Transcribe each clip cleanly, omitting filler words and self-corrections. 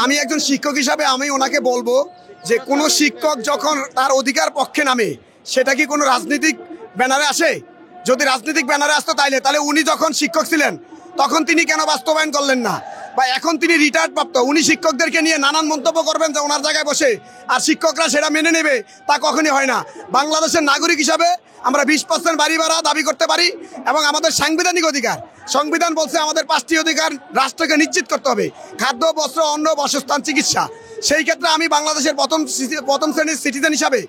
আমি একজন শিক্ষক হিসাবে আমি ওনাকে বলবো যে কোনো শিক্ষক যখন তার অধিকার পক্ষে নামে সেটা কি কোনো রাজনৈতিক ব্যানারে আসে? যদি রাজনৈতিক ব্যানারে আসতো তাহলে উনি যখন শিক্ষক ছিলেন তখন তিনি কেন বাস্তবায়ন করলেন না? বা এখন তিনি রিটায়ার্ড প্রাপ্ত, উনি শিক্ষকদেরকে নিয়ে নানান মন্তব্য করবেন যে ওনার জায়গায় বসে, আর শিক্ষকরা সেটা মেনে নেবে তা কখনই হয় না। বাংলাদেশের নাগরিক হিসাবে আমরা 20% বাড়ি ভাড়া দাবি করতে পারি এবং আমাদের সাংবিধানিক অধিকার, সংবিধান বলছে আমাদের 5টি অধিকার রাষ্ট্রকে নিশ্চিত করতে হবে: খাদ্য, বস্ত্র, অন্ন, বাসস্থান, চিকিৎসা। সেই ক্ষেত্রে আমি বাংলাদেশের প্রথম শ্রেণীর সিটিজেন হিসাবে,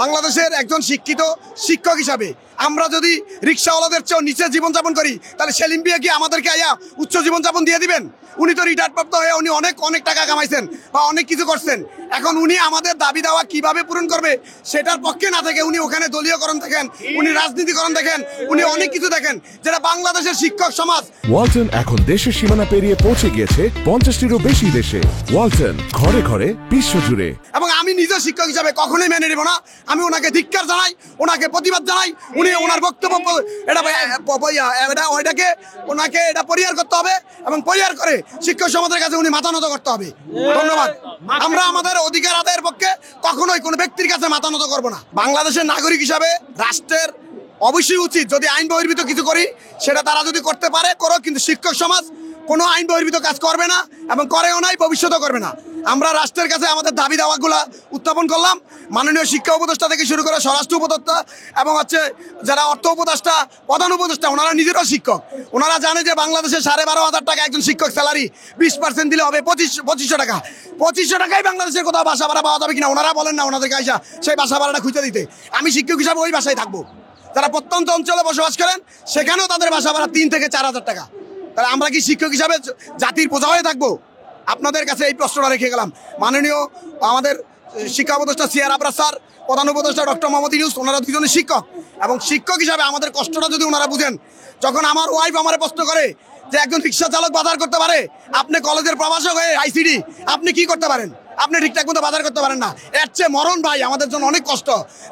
বাংলাদেশের একজন শিক্ষিত শিক্ষক হিসাবে, আমরা যদি রিক্সাওয়ালাদের চেয়েও নিচে জীবনযাপন করি তাহলে সেলিম বিয়া কি আমাদেরকে আয়া উচ্চ জীবনযাপন দিয়ে দিবেন? উনি তো রিটায়ার্ড প্রাপ্ত হয়ে উনি অনেক টাকা কামাইছেন বা অনেক কিছু করছেন। এখন উনি আমাদের দাবি দেওয়া কিভাবে পূরণ করবে সেটার পক্ষে না থেকে উনি ওখানে দলীয়করণ দেখেন, উনি রাজনীতিকরণ দেখেন, উনি অনেক কিছু দেখেন, যেটা বাংলাদেশের শিক্ষক সমাজ। ওয়ালটন এখন দেশের সীমানা পেরিয়ে পৌঁছে গিয়েছে 50টিরও বেশি দেশে। ওয়ালটন, ঘরে ঘরে, বিশ্বজুড়ে। এবং আমি নিজে শিক্ষক হিসাবে কখনোই মেনে নেব না। আমি ওনাকে ধিক্কার জানাই, ওনাকে প্রতিবাদ জানাই। উনি ওনার বক্তব্য ওনাকে এটা পরিহার করতে হবে এবং পরিহার করে শিক্ষক সমাজের কাছে উনি মাথা নত করতে হবে। ধন্যবাদ। আমরা আমাদের অধিকার আদায়ের পক্ষে কখনোই কোনো ব্যক্তির কাছে মাথা নত করবো না। বাংলাদেশের নাগরিক হিসাবে রাষ্ট্রের অবশ্যই উচিত, যদি আইন বহির্ভূত কিছু করি সেটা তারা যদি করতে পারে করো, কিন্তু শিক্ষক সমাজ কোনো আইন বহির্ভূত কাজ করবে না এবং করেও নাই, ভবিষ্যতেও করবে না। আমরা রাষ্ট্রের কাছে আমাদের দাবি দাওয়াগুলো উত্থাপন করলাম। মাননীয় শিক্ষা উপদেষ্টা থেকে শুরু করে স্বরাষ্ট্র উপদেষ্টা এবং যারা অর্থ উপদেষ্টা, প্রধান উপদেষ্টা, ওনারা নিজেরাও শিক্ষক। ওনারা জানে যে বাংলাদেশে 12,500 টাকা একজন শিক্ষক স্যালারি, 20% দিলে হবে 2500 টাকা। 2500 টাকায় বাংলাদেশের কোথাও বাসা ভাড়া পাওয়া যাবে কিনা ওনারা বলেন না, ওনাদেরকে আইসা সেই বাসা ভাড়াটা খুঁজে দিতে। আমি শিক্ষক হিসাবে ওই বাসায় থাকবো। যারা প্রত্যন্ত অঞ্চলে বসবাস করেন সেখানেও তাদের বাসা ভাড়া 3 থেকে 4,000 টাকা। তাহলে আমরা কি শিক্ষক হিসাবে জাতির বোঝা হয়ে থাকবো? আপনাদের কাছে এই প্রশ্নটা রেখে গেলাম। মাননীয় আমাদের শিক্ষা উপদেষ্টা সিআর আবরার স্যার, প্রধান উপদেষ্টা ডক্টর মোহাম্মদ ইউনূস, ওনারা দুজনে শিক্ষক এবং শিক্ষক হিসাবে আমাদের কষ্টটা যদি ওনারা বুঝেন। যখন আমার ওয়াইফ আমার প্রশ্ন করে যে একজন রিক্সা চালক বাজার করতে পারে, আপনি কলেজের প্রভাষক হয়ে আইসিডি আপনি কি করতে পারেন? আপনি ঠিকঠাক মতো বাজার করতে পারেন না। এর চেয়ে মরণ ভাই আমাদের জন্য অনেক কষ্ট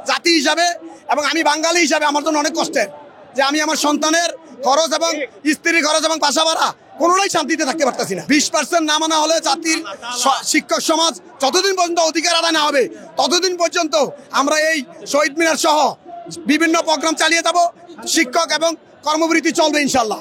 জাতি হিসাবে, এবং আমি বাঙালি হিসাবে আমার জন্য অনেক কষ্টের যে আমি আমার সন্তানের খরচ এবং স্ত্রীর খরচ এবং বাসা ভাড়া কোনোটাই শান্তিতে থাকতে পারতেছি না। 20% না মানা হলে জাতির শিক্ষক সমাজ যতদিন পর্যন্ত অধিকার আদায় না হবে ততদিন পর্যন্ত আমরা এই শহীদ মিনার সহ বিভিন্ন প্রোগ্রাম চালিয়ে যাব। শিক্ষক এবং কর্মবিরতি চলবে ইনশাল্লাহ।